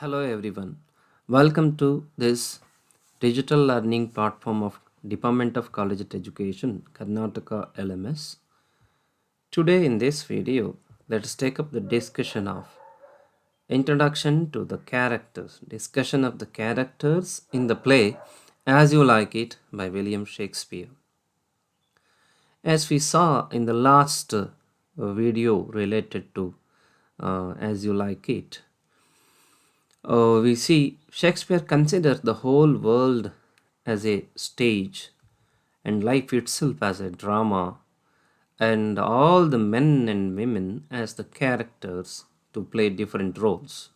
Hello everyone. Welcome to this digital learning platform of Department of Collegiate Education, Karnataka LMS. Today in this video, let's take up the discussion of introduction to the characters, discussion of the characters in the play As You Like It by William Shakespeare. As we saw in the last video related to As You Like It, we see Shakespeare considers the whole world as a stage and life itself as a drama, and all the men and women as the characters to play different roles.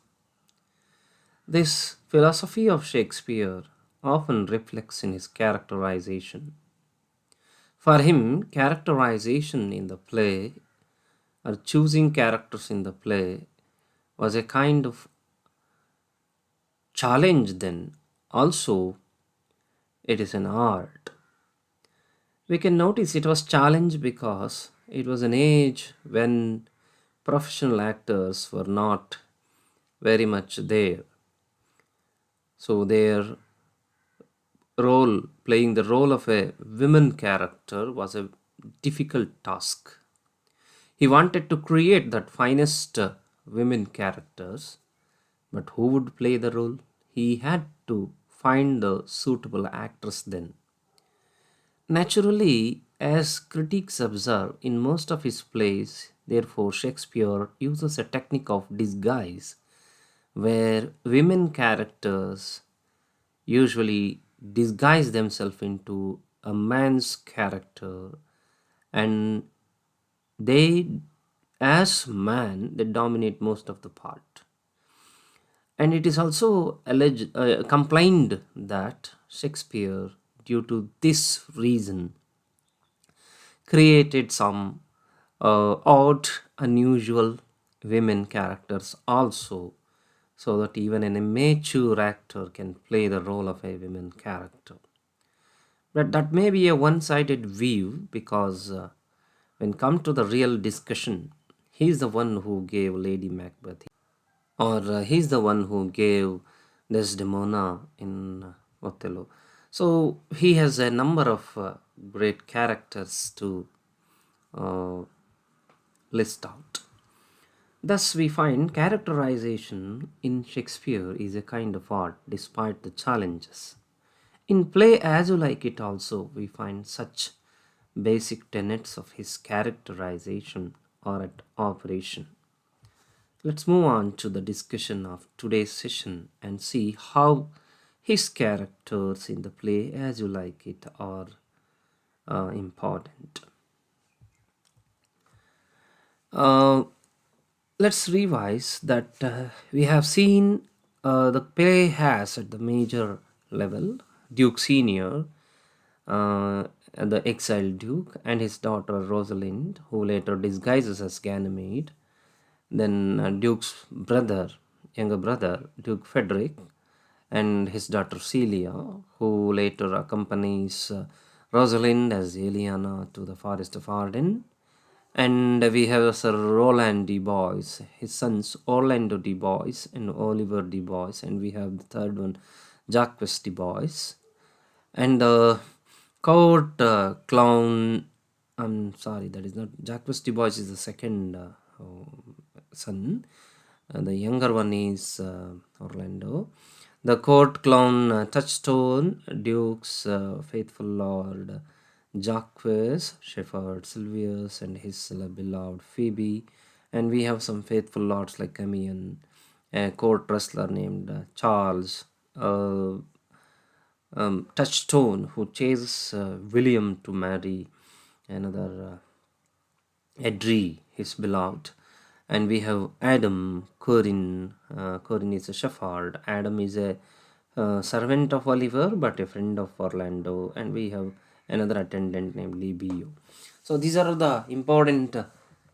This philosophy of Shakespeare often reflects in his characterization. For him, characterization in the play or choosing characters in the play was a kind of challenge, then also it is an art. We can notice it was challenged because it was an age when professional actors were not very much there. So their role, playing the role of a women character, was a difficult task. He wanted to create that finest women characters, but who would play the role? He had to find the suitable actress then. Naturally, as critics observe in most of his plays, therefore, Shakespeare uses a technique of disguise where women characters usually disguise themselves into a man's character, and they, as man, they dominate most of the part. And it is also complained that Shakespeare, due to this reason, created some odd, unusual women characters also, so that even an immature actor can play the role of a women character. But that may be a one-sided view because when come to the real discussion, he's the one who gave Lady Macbeth, or he's the one who gave Desdemona in Othello. So he has a number of great characters to uh, list out. Thus, we find characterization in Shakespeare is a kind of art despite the challenges. In play As You Like It also, we find such basic tenets of his characterization are at operation. Let's move on to the discussion of today's session and see how his characters in the play As You Like It are important. Uh, let's revise that we have seen the play has at the major level Duke Senior, the exiled Duke, and his daughter Rosalind, who later disguises as Ganymede. Then Duke's brother, younger brother, Duke Frederick, and his daughter Celia, who later accompanies Rosalind as Eliana to the Forest of Arden. And we have Sir Roland de Boys, his sons Orlando de Boys and Oliver de Boys, and we have the third one, Jacques de Boys, and the court clown. I'm sorry, that is not Jacques de Boys. Is the second son. The younger one is Orlando. The court clown Touchstone, Duke's faithful lord, Jacques, Shepherd, Silvius, and his beloved Phoebe. And we have some faithful lords like Camion, a court wrestler named Charles, Touchstone, who chases William to marry another Edry, his beloved. And we have Adam, Corin. Corin is a shepherd. Adam is a servant of Oliver, but a friend of Orlando. And we have another attendant named Libio. So these are the important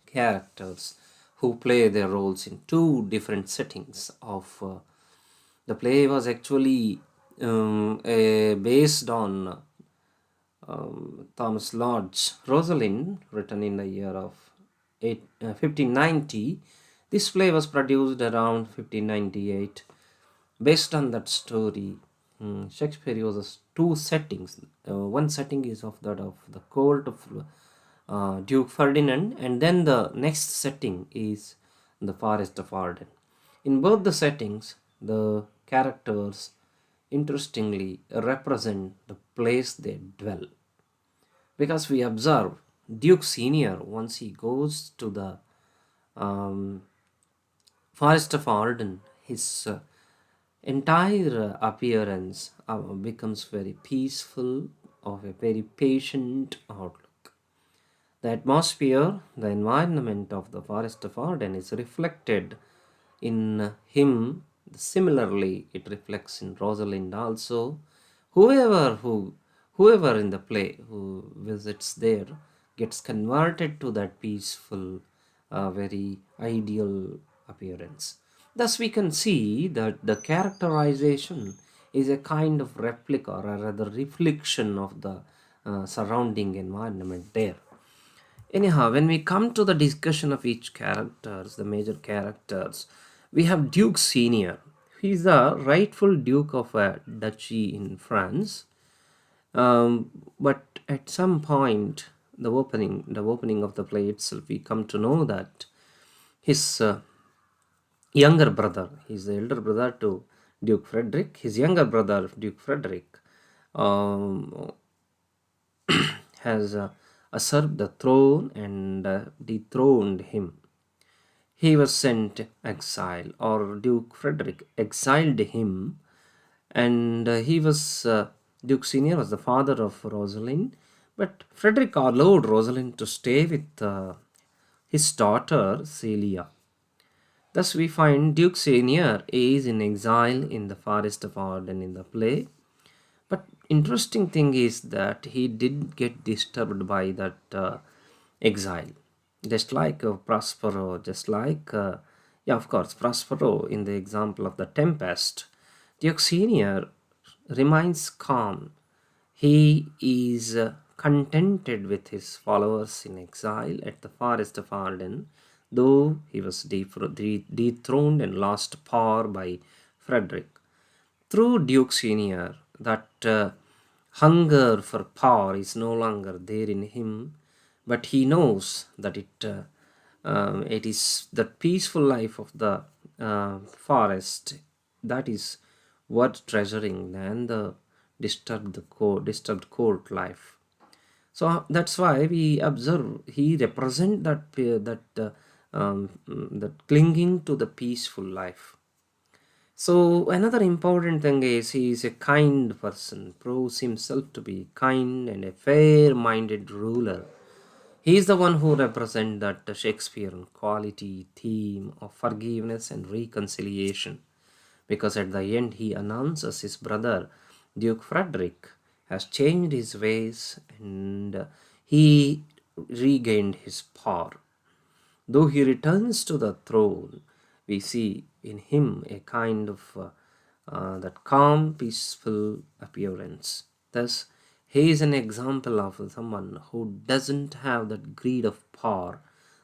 characters who play their roles in two different settings of the play was actually based on Thomas Lodge's Rosalind, written in the year of 1590. This play was produced around 1598, Based on that story, Shakespeare uses two settings. One setting is of that of the court of Duke Ferdinand, and then the next setting is the forest of Arden. In both the settings, the characters interestingly represent the place they dwell, because we observe Duke Senior once he goes to the um, forest of Arden, his entire appearance becomes very peaceful, of a very patient outlook. The atmosphere, the environment of the forest of Arden is reflected in him. Similarly, it reflects in Rosalind also. Whoever who whoever in the play who visits there gets converted to that peaceful, very ideal appearance. Thus, we can see that the characterization is a kind of replica or rather reflection of the surrounding environment there. Anyhow, when we come to the discussion of each characters, the major characters, we have Duke Senior. He's the rightful Duke of a duchy in France. But at some point, the opening of the play itself, we come to know that his younger brother, he's the elder brother to Duke Frederick. His younger brother, Duke Frederick, um, has usurped the throne and dethroned him. He was sent exile, or Duke Frederick exiled him, and he was Duke Senior was the father of Rosalind, but Frederick allowed Rosalind to stay with his daughter Celia. Thus, we find Duke Senior is in exile in the forest of Arden in the play. But interesting thing is that he did get disturbed by that exile, just like Prospero, just like yeah, of course, Prospero in the example of the tempest. Duke Senior remains calm. He is contented with his followers in exile at the forest of Arden, though he was dethroned and lost power by Frederick. Through Duke Senior, that hunger for power is no longer there in him, but he knows that it is the peaceful life of the forest that is worth treasuring than the disturbed court life. So that's why we observe he represent that clinging to the peaceful life. So another important thing is he is a kind person, proves himself to be kind and a fair-minded ruler. He is the one who represents that Shakespearean quality theme of forgiveness and reconciliation, because at the end he announces his brother Duke Frederick has changed his ways and he regained his power. Though he returns to the throne, we see in him a kind of that calm, peaceful appearance. Thus, he is an example of someone who doesn't have that greed of power,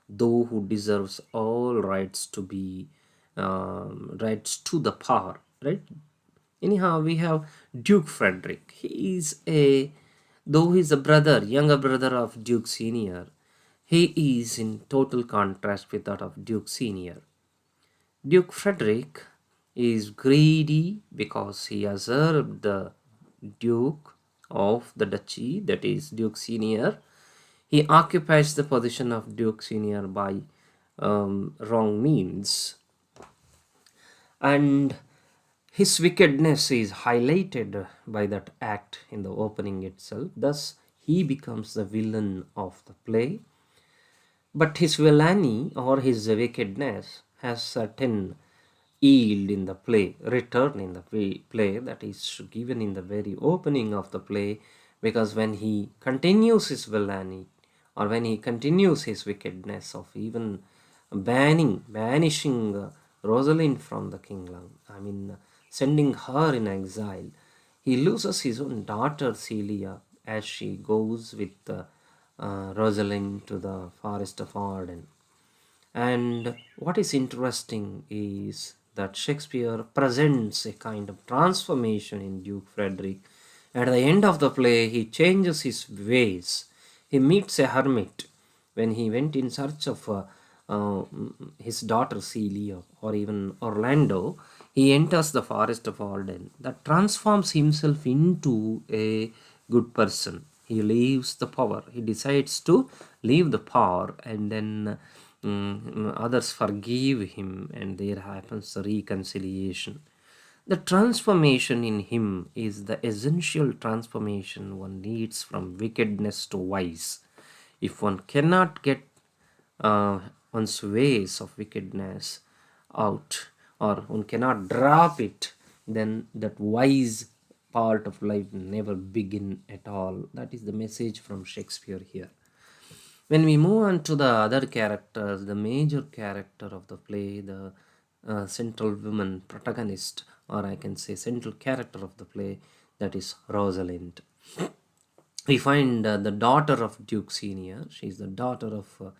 though who deserves all rights to be rights to the power. Right? Anyhow, we have Duke Frederick. He is a though he is a brother, younger brother of Duke Senior. He is in total contrast with that of Duke Senior. Duke Frederick is greedy because he usurped the Duke of the Duchy, that is Duke Senior. He occupies the position of Duke Senior by wrong means, and his wickedness is highlighted by that act in the opening itself. Thus, he becomes the villain of the play. But his villainy or his wickedness has certain yield in the play, return in the play, that is given in the very opening of the play, because when he continues his villainy or when he continues his wickedness of even banishing Rosalind from the kingdom, I mean, sending her in exile, he loses his own daughter Celia as she goes with Rosalind to the forest of Arden. And what is interesting is that Shakespeare presents a kind of transformation in Duke Frederick. At the end of the play, he changes his ways. He meets a hermit when he went in search of his daughter Celia or even Orlando. He enters the forest of Arden that transforms himself into a good person. He leaves the power. He decides to leave the power, and then others forgive him, and there happens the reconciliation. The transformation in him is the essential transformation one needs from wickedness to wise. If one cannot get one's ways of wickedness out, or one cannot drop it, then that wise part of life never begin at all. That is the message from Shakespeare here. When we move on to the other characters, the major character of the play, the central woman protagonist, or I can say central character of the play, that is Rosalind. We find the daughter of Duke Senior. She's the daughter of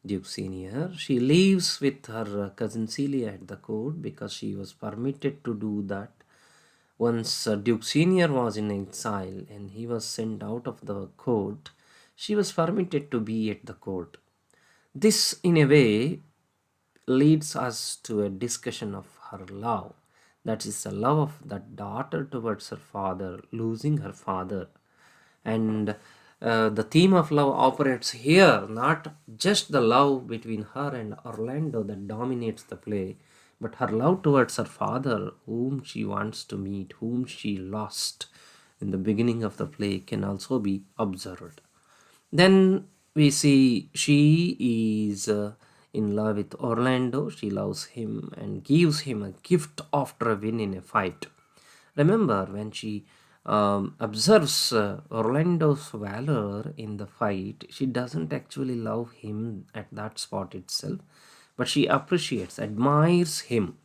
Duke Senior. She lives with her cousin Celia at the court because she was permitted to do that. Once Duke Senior was in exile and he was sent out of the court, she was permitted to be at the court. This, in a way, leads us to a discussion of her love. That is the love of that daughter towards her father, losing her father. And the theme of love operates here, not just the love between her and Orlando that dominates the play, but her love towards her father, whom she wants to meet, whom she lost in the beginning of the play, can also be observed. Then we see she is in love with Orlando. She loves him and gives him a gift after a win in a fight. Remember, when she observes Orlando's valor in the fight, she doesn't actually love him at that spot itself, but she appreciates, admires him.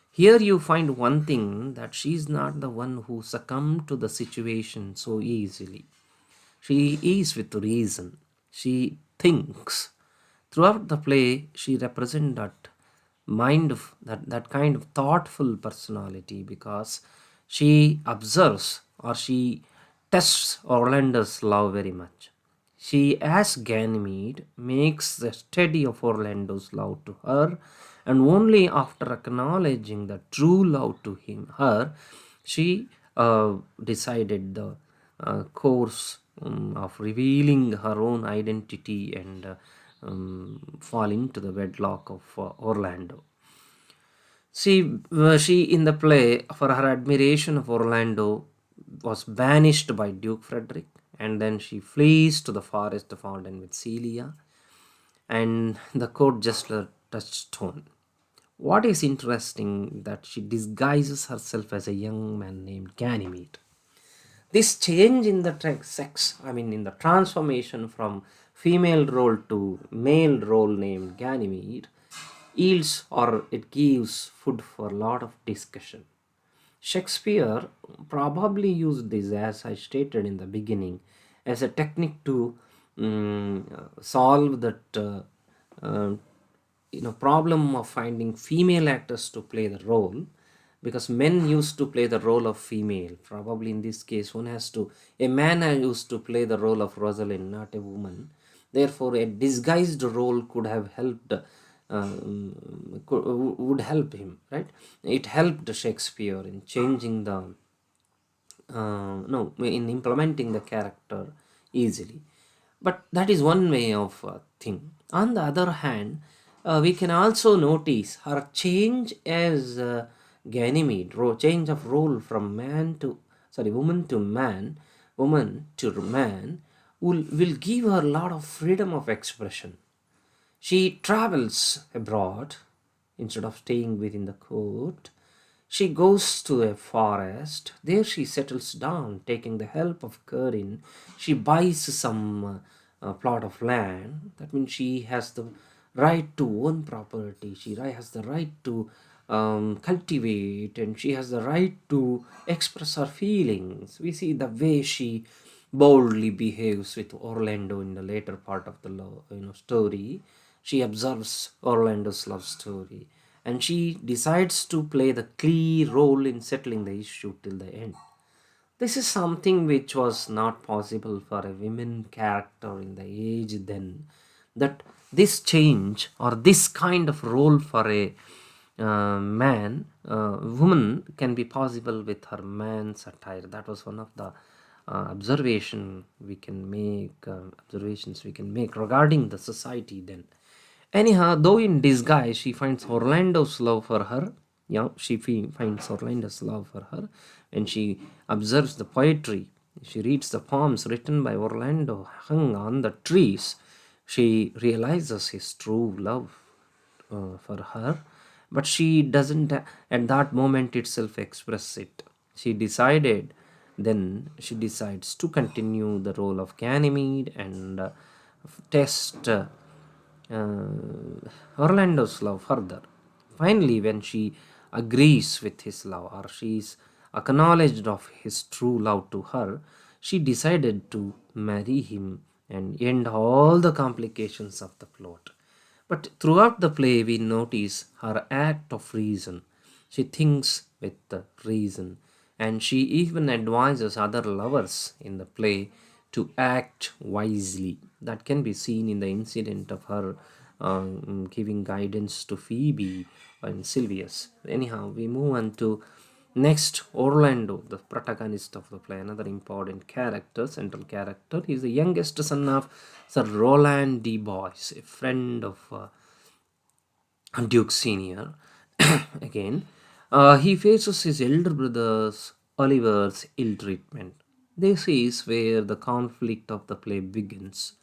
Here you find one thing, that she's not the one who succumbed to the situation so easily. She is with reason. She thinks. Throughout the play, she represents that mind of that kind of thoughtful personality, because she observes, or she tests Orlando's love very much. She, as Ganymede, makes the study of Orlando's love to her, and only after acknowledging the true love to her, she decided the course of revealing her own identity and fall into the wedlock of Orlando. She in the play, for her admiration of Orlando, was banished by Duke Frederick, and then she flees to the forest of Arden with Celia, and the court just touched stone. What is interesting, that she disguises herself as a young man named Ganymede. This change in the sex, I mean, in the transformation from female role to male role named Ganymede, yields, or it gives food for a lot of discussion. Shakespeare probably used this, as I stated in the beginning, as a technique to solve that uh, problem of finding female actors to play the role, because men used to play the role of female. Probably in this case, a man used to play the role of Rosalind, not a woman. Therefore, a disguised role could have helped, would help him, right? It helped Shakespeare in changing the, no, in implementing the character easily. But that is one way of thing. On the other hand, we can also notice her change as Ganymede, change of role from woman to man, woman to man, will give her a lot of freedom of expression. She travels abroad instead of staying within the court. She goes to a forest. There she settles down, taking the help of Corinne. She buys some plot of land. That means she has the right to own property. She has the right to cultivate, and she has the right to express her feelings. We see the way she boldly behaves with Orlando in the later part of the story. She observes Orlando's love story, and she decides to play the key role in settling the issue till the end. This is something which was not possible for a women character in the age then. That this change or this kind of role for a woman can be possible with her man's attire. That was one of the observations we can make regarding the society then. Anyhow, though in disguise, she finds Orlando's love for her. Yeah, finds Orlando's love for her when she observes the poetry. She reads the poems written by Orlando hung on the trees. She realizes his true love for her, but she doesn't at that moment itself express it. She decides to continue the role of Ganymede and test Orlando's love further. Finally, when she agrees with his love, or she is acknowledged of his true love to her, she decided to marry him and end all the complications of the plot. But throughout the play, we notice her act of reason. She thinks with the reason, and she even advises other lovers in the play to act wisely. That can be seen in the incident of her giving guidance to Phoebe and Sylvius. Anyhow, we move on to next, Orlando, the protagonist of the play, another important character, central character. He is the youngest son of Sir Roland de Boys, a friend of Duke Senior. Again, he faces his elder brother's Oliver's ill treatment. This is where the conflict of the play begins.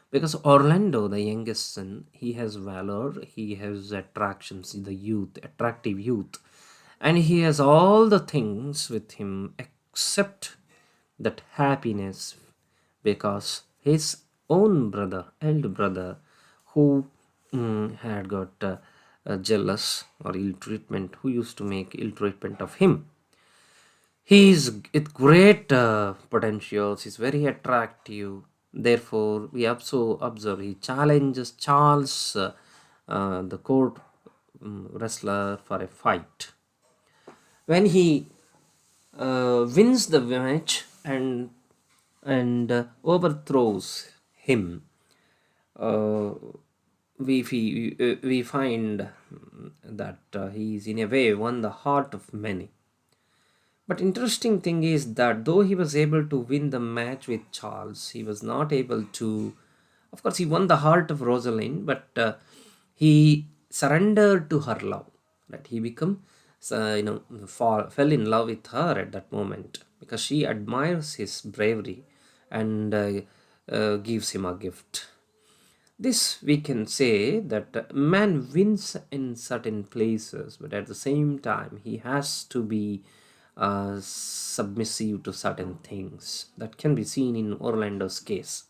Because Orlando, the youngest son, he has valor, he has attractions, the youth, attractive youth, and he has all the things with him except that happiness, because his own brother, elder brother, who had got jealous or ill treatment, who used to make ill treatment of him. He is with great potentials. He's very attractive. Therefore, we also observe he challenges Charles, the court wrestler, for a fight. When he wins the match and overthrows him, uh, we find that he is in a way won the heart of many. But interesting thing is that though he was able to win the match with Charles, he was not able to. Of course, he won the heart of Rosalind, but he surrendered to her love. That he become, fell in love with her at that moment because she admires his bravery and gives him a gift. This we can say that man wins in certain places, but at the same time he has to be submissive to certain things. That can be seen in Orlando's case.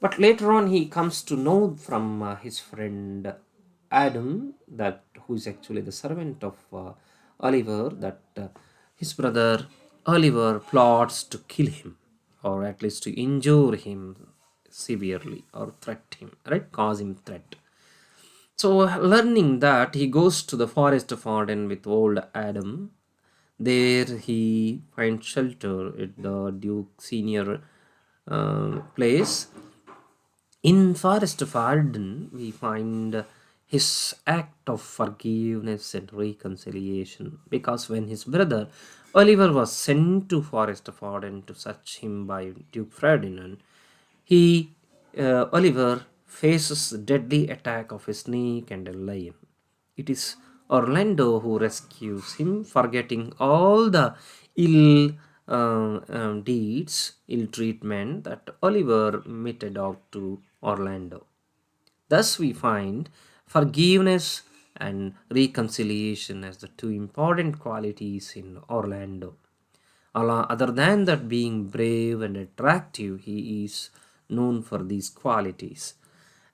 But later on, he comes to know from his friend Adam, that who is actually the servant of Oliver, that his brother Oliver plots to kill him, or at least to injure him severely, or threat him, right? Cause him threat. So, learning that, he goes to the forest of Arden with old Adam. There he finds shelter at the Duke Senior place. In Forest of Arden, we find his act of forgiveness and reconciliation, because when his brother Oliver was sent to Forest of Arden to search him by Duke Ferdinand, he Oliver faces the deadly attack of a snake and a lion. It is Orlando who rescues him, forgetting all the ill deeds, ill treatment that Oliver meted out to Orlando. Thus, we find forgiveness and reconciliation as the two important qualities in Orlando. Other than that, being brave and attractive, he is known for these qualities.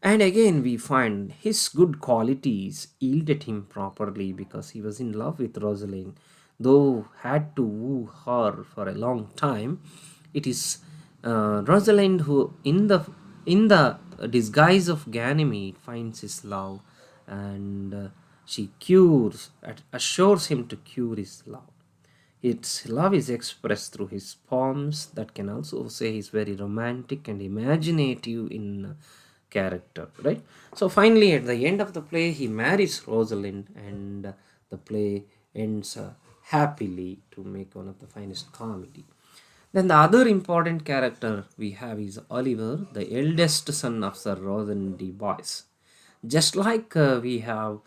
And again, we find his good qualities yielded him properly because he was in love with Rosalind, though had to woo her for a long time. It is Rosalind who, in the disguise of Ganymede, finds his love, and She assures him to cure his love. Its love is expressed through his poems that can also say he's very romantic and imaginative in character, right? So finally, at the end of the play, he marries Rosalind, and the play ends happily to make one of the finest comedy. Then the other important character we have is Oliver, the eldest son of Sir Rosalind Boyce. Just like we have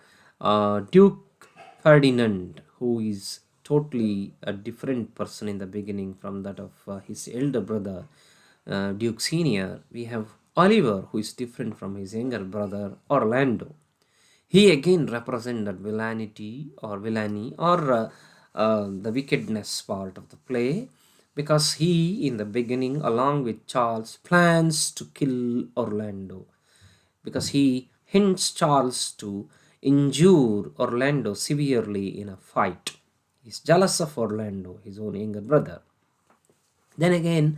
Duke Ferdinand, who is totally a different person in the beginning from that of his elder brother, Duke Senior, we have Oliver, who is different from his younger brother Orlando. He again represented villainy or the wickedness part of the play, because he, in the beginning, along with Charles, plans to kill Orlando, because he hints Charles to injure Orlando severely in a fight. He's jealous of Orlando, his own younger brother. Then again,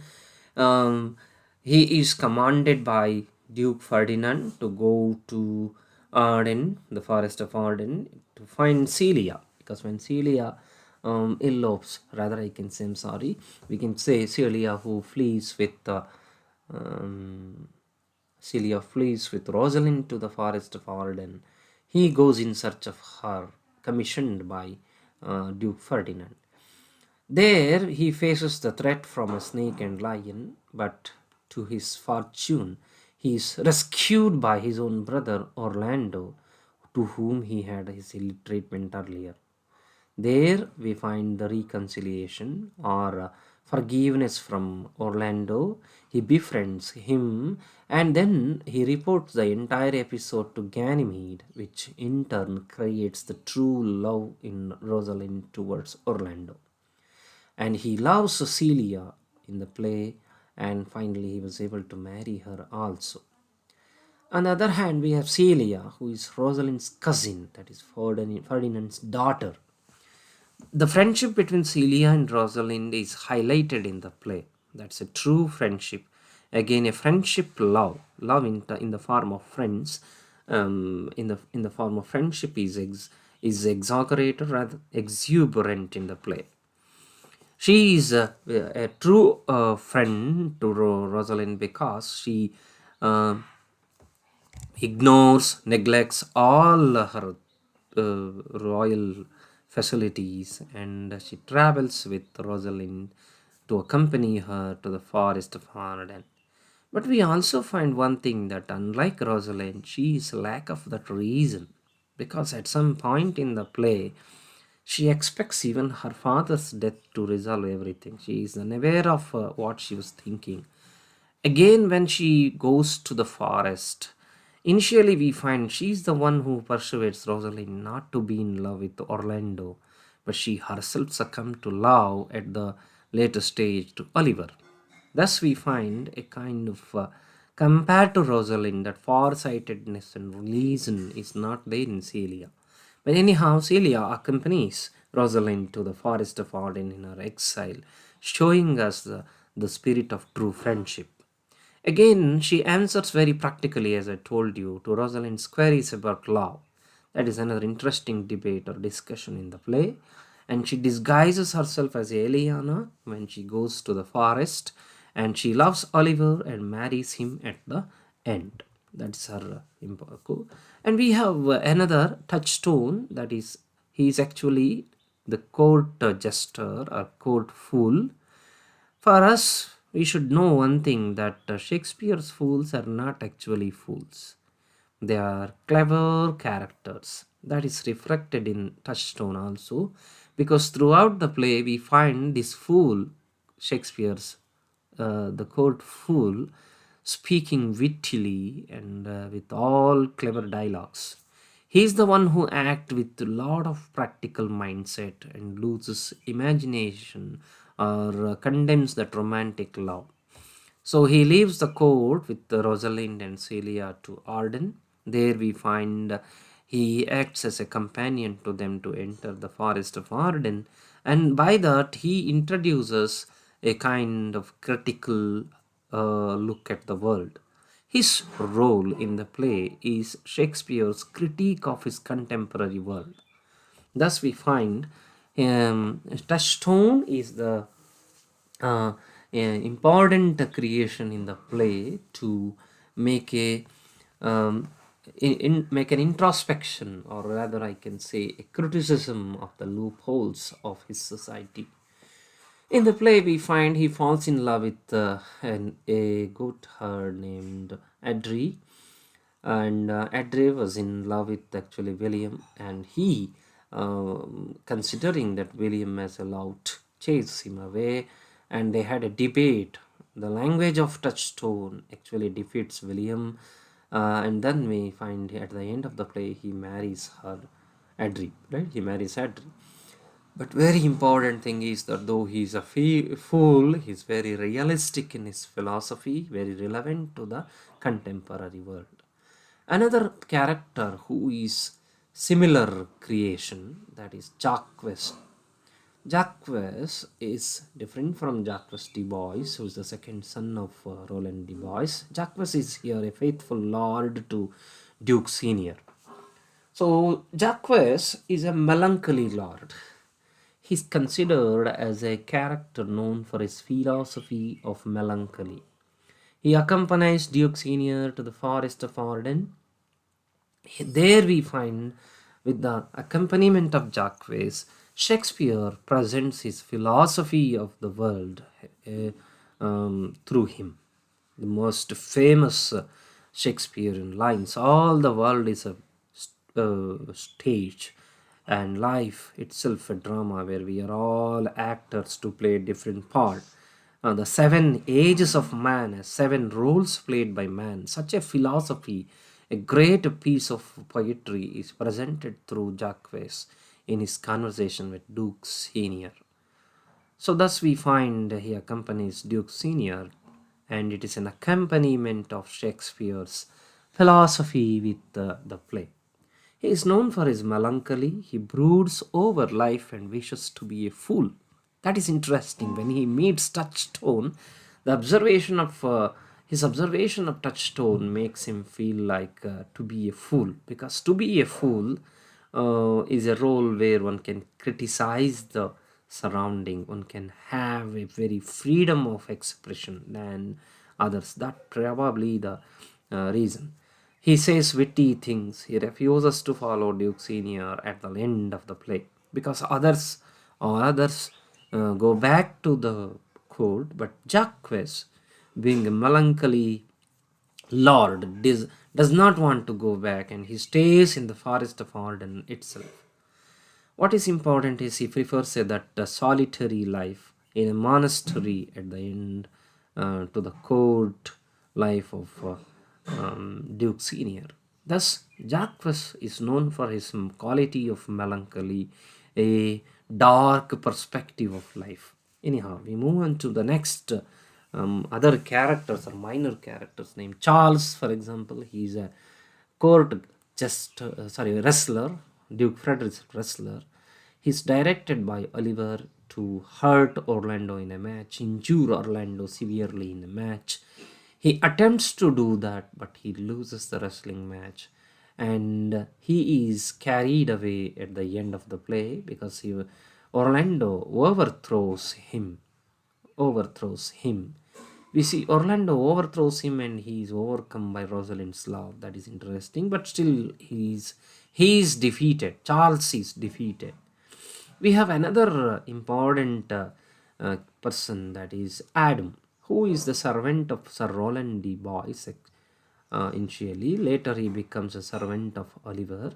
um, he is commanded by Duke Ferdinand to go to Arden, the forest of Arden, to find Celia. Because when Celia elopes, rather, I can say, I'm sorry, we can say Celia who flees with um, Celia flees with Rosalind to the forest of Arden. He goes in search of her, commissioned by Duke Ferdinand. There he faces the threat from a snake and lion, but to his fortune, he is rescued by his own brother Orlando, to whom he had his ill treatment earlier. There we find the reconciliation or forgiveness from Orlando. He befriends him, and then he reports the entire episode to Ganymede, which in turn creates the true love in Rosalind towards Orlando. And he loves Cecilia in the play, and finally he was able to marry her also. On the other hand, we have Celia, who is Rosalind's cousin, that is Ferdinand's daughter. The friendship between Celia and Rosalind is highlighted in the play. That's a true friendship. Again, a friendship love in the form of friends, in the form of friendship is exaggerated, rather exuberant in the play. She is a true friend to Rosalind, because she uh, ignores, neglects all her royal facilities, and she travels with Rosalind to accompany her to the forest of Arden. But we also find one thing, that unlike Rosalind, she is lack of that reason, because at some point in the play, she expects even her father's death to resolve everything. She is unaware of what she was thinking. Again, when she goes to the forest, initially we find she's the one who persuades Rosalind not to be in love with Orlando, but she herself succumbed to love at the later stage to Oliver. Thus, we find a kind of compared to Rosalind, that far-sightedness and reason is not there in Celia. But anyhow, Celia accompanies Rosalind to the forest of Arden in her exile, showing us the spirit of true friendship. Again, she answers very practically, as I told you, to Rosalind's queries about love. That is another interesting debate or discussion in the play. And she disguises herself as Eliana when she goes to the forest, and she loves Oliver and marries him at the end. That's her cool. And we have another touchstone, that is, he is actually the court jester or court fool. For us, we should know one thing, that Shakespeare's fools are not actually fools. They are clever characters. That is reflected in Touchstone also, because throughout the play we find this fool, Shakespeare's the court fool, speaking wittily and with all clever dialogues. He is the one who acts with a lot of practical mindset and loses imagination, or condemns that romantic love. So he leaves the court with Rosalind and Celia to Arden. There we find he acts as a companion to them to enter the forest of Arden, and by that he introduces a kind of critical look at the world. His role in the play is Shakespeare's critique of his contemporary world. Thus, we find touchstone is the important creation in the play to make a make an introspection, or rather, I can say, a criticism of the loopholes of his society. In the play, we find he falls in love with a goat herd named Adri, and Adri was in love with actually William, and he, considering that William has allowed, chased him away, and they had a debate. The language of touchstone actually defeats William, and then we find at the end of the play he marries her, Adri, right? He marries Adri. But very important thing is that though he is a fool, he's very realistic in his philosophy, very relevant to the contemporary world. Another character who is similar creation, that is Jacques. Jacques is different from Jacques de Bois, who is the second son of Roland de Bois. Jacques is here a faithful lord to Duke Senior. So Jacques is a melancholy lord. He's considered as a character known for his philosophy of melancholy. He accompanies Duke Senior to the forest of Arden. There we find, with the accompaniment of Jacques, Shakespeare presents his philosophy of the world through him. The most famous Shakespearean lines: all the world is a stage, and life itself a drama where we are all actors to play a different part. The seven ages of man as seven roles played by man. Such a philosophy, a great piece of poetry, is presented through Jacques in his conversation with Duke Senior. So, thus we find he accompanies Duke Senior, and it is an accompaniment of Shakespeare's philosophy with the play. He is known for his melancholy. He broods over life and wishes to be a fool. That is interesting. When he meets Touchstone, the observation of his observation of Touchstone makes him feel like to be a fool, because to be a fool is a role where one can criticize the surrounding, one can have a very freedom of expression than others. That probably the reason. He says witty things. He refuses to follow Duke Senior at the end of the play because others go back to the court, but Jacques, being a melancholy lord, does not want to go back, and he stays in the forest of Arden itself. What is important is he prefers that solitary life in a monastery at the end to the court life of Duke Senior. Thus, Jacques is known for his quality of melancholy, a dark perspective of life. Anyhow, we move on to the next other characters or minor characters named Charles, for example. He's a court wrestler, Duke Frederick's wrestler. He's directed by Oliver to hurt Orlando in a match, injure Orlando severely in a match. He attempts to do that, but he loses the wrestling match, and he is carried away at the end of the play because Orlando overthrows him. We see Orlando overthrows him and he is overcome by Rosalind's love. That is interesting, but still he is defeated. Charles is defeated. We have another important person, that is Adam, who is the servant of Sir Roland de Bois initially. Later he becomes a servant of Oliver.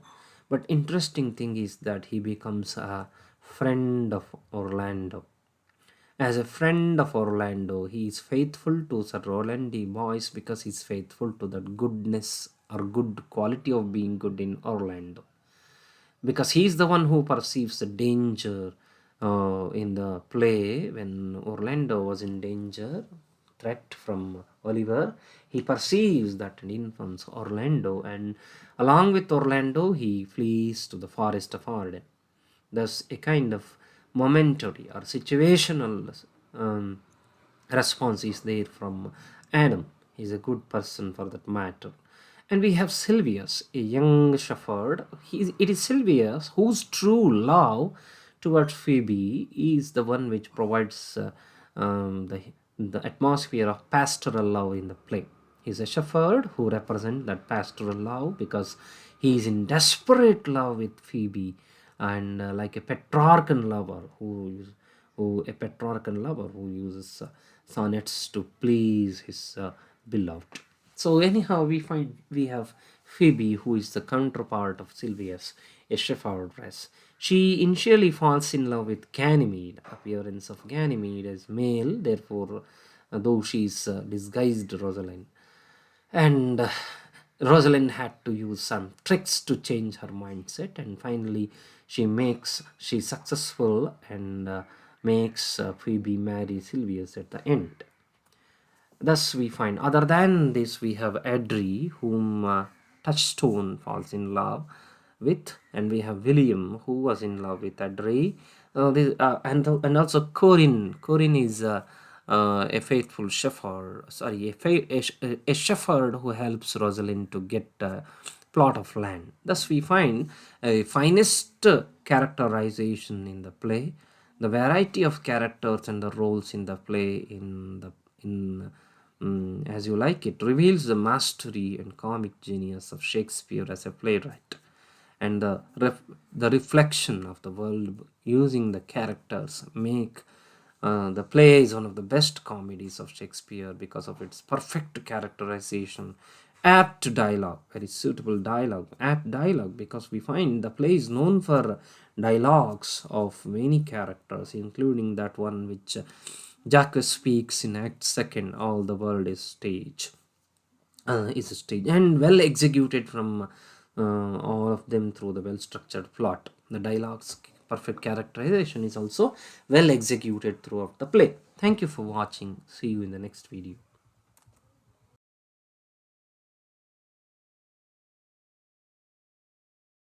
But interesting thing is that he becomes a friend of Orlando. As a friend of Orlando, he is faithful to Sir Roland de Bois because he is faithful to that goodness or good quality of being good in Orlando, because he's the one who perceives the danger in the play. When Orlando was in danger, threat from Oliver, he perceives that and informs Orlando, and along with Orlando he flees to the forest of Arden. Thus a kind of momentary or situational response is there from Adam. He's a good person for that matter. And we have Silvius, a young shepherd. It is Silvius whose true love towards Phoebe is the one which provides the atmosphere of pastoral love in the play. He's a shepherd who represents that pastoral love because he is in desperate love with Phoebe, and like a Petrarchan lover who uses sonnets to please his beloved. So anyhow, we have Phoebe, who is the counterpart of Sylvius, a shepherdess. She initially falls in love with Ganymede. Appearance of Ganymede as male, therefore, though she is disguised Rosalind, and Rosalind had to use some tricks to change her mindset, and finally she's successful and makes Phoebe marry Sylvius at the end. Thus, we find, other than this, we have Edry, whom Touchstone falls in love with, and we have William, who was in love with Edry, and also Corin. Corin is a faithful shepherd, sorry, a shepherd who helps Rosalind to get a plot of land. Thus, we find a finest characterization in the play, the variety of characters and the roles in the play in as you like it reveals the mastery and comic genius of Shakespeare as a playwright, and the reflection of the world using the characters make the play is one of the best comedies of Shakespeare because of its perfect characterization, apt dialogue, very suitable dialogue, apt dialogue, because we find the play is known for dialogues of many characters, including that one which Jacques speaks in Act Second. All the world is a stage, and well executed from all of them through the well structured plot. The dialogues perfect characterization is also well executed throughout the play. Thank you for watching. See you in the next video.